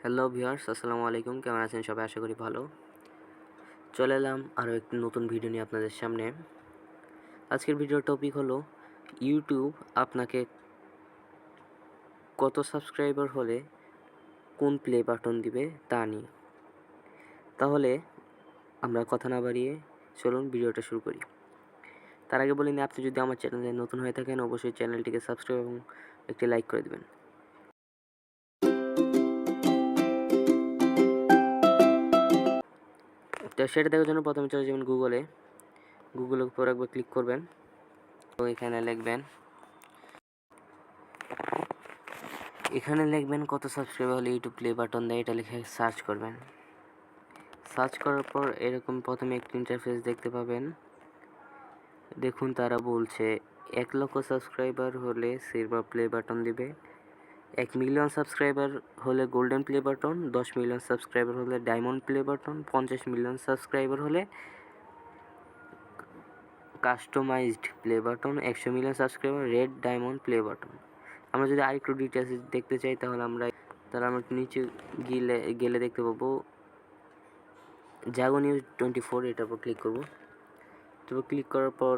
Hello viewers, আসসালামু আলাইকুম। কেমন আছেন সবাই? আশা করি ভালো। চলে এলাম আরও একটি নতুন ভিডিও নিয়ে আপনাদের সামনে। আজকের ভিডিওর টপিক হলো ইউটিউব আপনাকে কত সাবস্ক্রাইবার হলে কোন প্লে বাটন দিবে তা নিয়ে। তাহলে আমরা কথা না বাড়িয়ে চলুন ভিডিওটা শুরু করি। তার আগে বলে নিই, আপনি যদি আমার চ্যানেলে নতুন হয়ে থাকেন অবশ্যই চ্যানেলটিকে সাবস্ক্রাইব এবং একটি লাইক করে দেবেন। তো সেটা দেখার জন্য প্রথমে চলে যাবেন গুগলের উপর একবার ক্লিক করবেন। তো এখানে লিখবেন কত সাবস্ক্রাইবার হলে ইউটিউব প্লে বাটন দেয়, এটা লিখে সার্চ করবেন। সার্চ করার পর এরকম প্রথমে একটি ইন্টারফেস দেখতে পাবেন। দেখুন তারা বলছে 1 লক্ষ সাবস্ক্রাইবার হলে সিলভার প্লে বাটন দিবে, 1 মিলিয়ন সাবস্ক্রাইবার হলে golden play button, 10 million subscriber হলে diamond play button, 50 million subscriber হলে customized play button, 100 million subscriber red diamond play button. আমরা যদি আরেকটু ডিটেলস দেখতে চাই তাহলে আমরা নিচে গেলে দেখতে পাবো জাগো নিউজ 24, এটার উপর ক্লিক করব। তো ক্লিক করার পর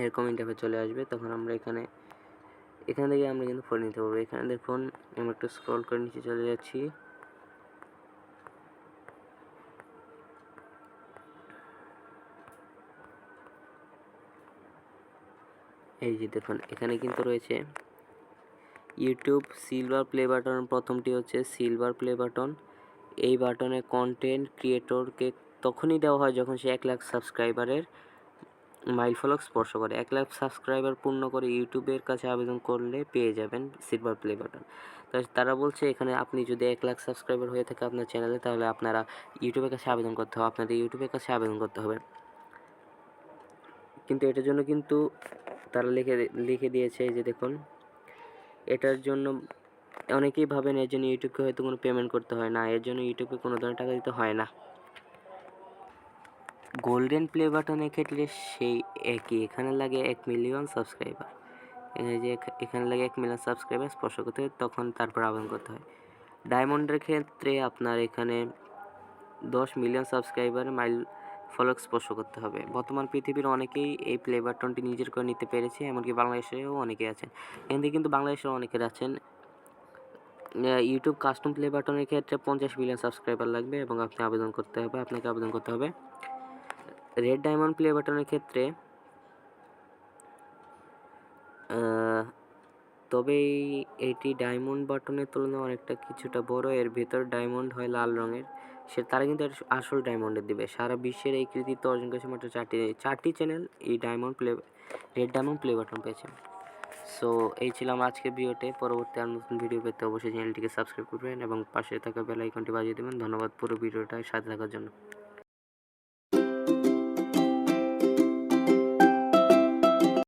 এরকম ইন্টারফেস চলে আসবে। তখন আমরা এখান থেকে আমরা কিন্তু ফলো নিতে পারবো। এখানে দেখুন আমি একটু স্ক্রল করে নিচে চলে যাচ্ছি। এই যে দেখুন এখানে কিন্তু রয়েছে ইউটিউব সিলভার প্লে বাটন। প্রথমটি হচ্ছে সিলভার প্লে বাটন। এই বাটনে কন্টেন্ট ক্রিয়েটরকে তখনই দেওয়া হয় যখন সে 1 লাখ সাবস্ক্রাইবারের মাইলফলক স্পর্শ করে। 1 লাখ সাবস্ক্রাইবার পূর্ণ করে ইউটিউবের কাছে আবেদন করলে পেয়ে যাবেন সিলভার প্লে বাটন। তারা বলছে এখানে আপনি যদি 1 লাখ সাবস্ক্রাইবার হয়ে থাকে আপনার চ্যানেলে, তাহলে আপনাদের ইউটিউবের কাছে আবেদন করতে হবে। কিন্তু এটার জন্য কিন্তু তারা লিখে দিয়েছে, এই যে দেখুন, এটার জন্য অনেকেই ভাবেন এর জন্য ইউটিউবকে হয়তো কোনো পেমেন্ট করতে হয় না। এর জন্য ইউটিউবকে কোনো ধরনের টাকা দিতে হয় না। গোল্ডেন প্লে বাটনের ক্ষেত্রে সেই একই, এখানে লাগে 1 মিলিয়ন সাবস্ক্রাইবার। এখানে লাগে 1 মিলিয়ন সাবস্ক্রাইবার স্পর্শ করতে হয়, তখন তারপর আবেদন করতে হয়। ডায়মন্ডের ক্ষেত্রে আপনার এখানে 10 মিলিয়ন সাবস্ক্রাইবার মাইল ফলক স্পর্শ করতে হবে। বর্তমান পৃথিবীর অনেকেই এই প্লে বাটনটি নিজের করে নিতে পেরেছে, এমনকি বাংলাদেশেও অনেকে আছেন। এখান থেকে কিন্তু বাংলাদেশেও অনেকে আছেন। ইউটিউব কাস্টম প্লে বাটনের ক্ষেত্রে 50 মিলিয়ন সাবস্ক্রাইবার লাগবে এবং আপনাকে আবেদন করতে হবে। রেড ডায়মন্ড প্লে বাটনের ক্ষেত্রে তবে এটি ডায়মন্ড বাটনের তুলনায় অনেকটা কিছুটা বড়। এর ভেতর ডায়মন্ড হয় লাল রঙের। তারা কিন্তু আসল ডায়মন্ডের দিবে। সারা বিশ্বের এই কৃতিত্ব অর্জন করেছে মাত্র 4টি চ্যানেল এই রেড ডায়মন্ড প্লে বাটন পেয়েছে। সো এই ছিল আমার আজকের ভিডিওতে। পরবর্তী আর নতুন ভিডিও পেতে অবশ্যই চ্যানেলটিকে সাবস্ক্রাইব করবেন এবং পাশে থাকা বেল আইকনটি বাজিয়ে দেবেন। ধন্যবাদ পুরো ভিডিওটার সাথে থাকার জন্য।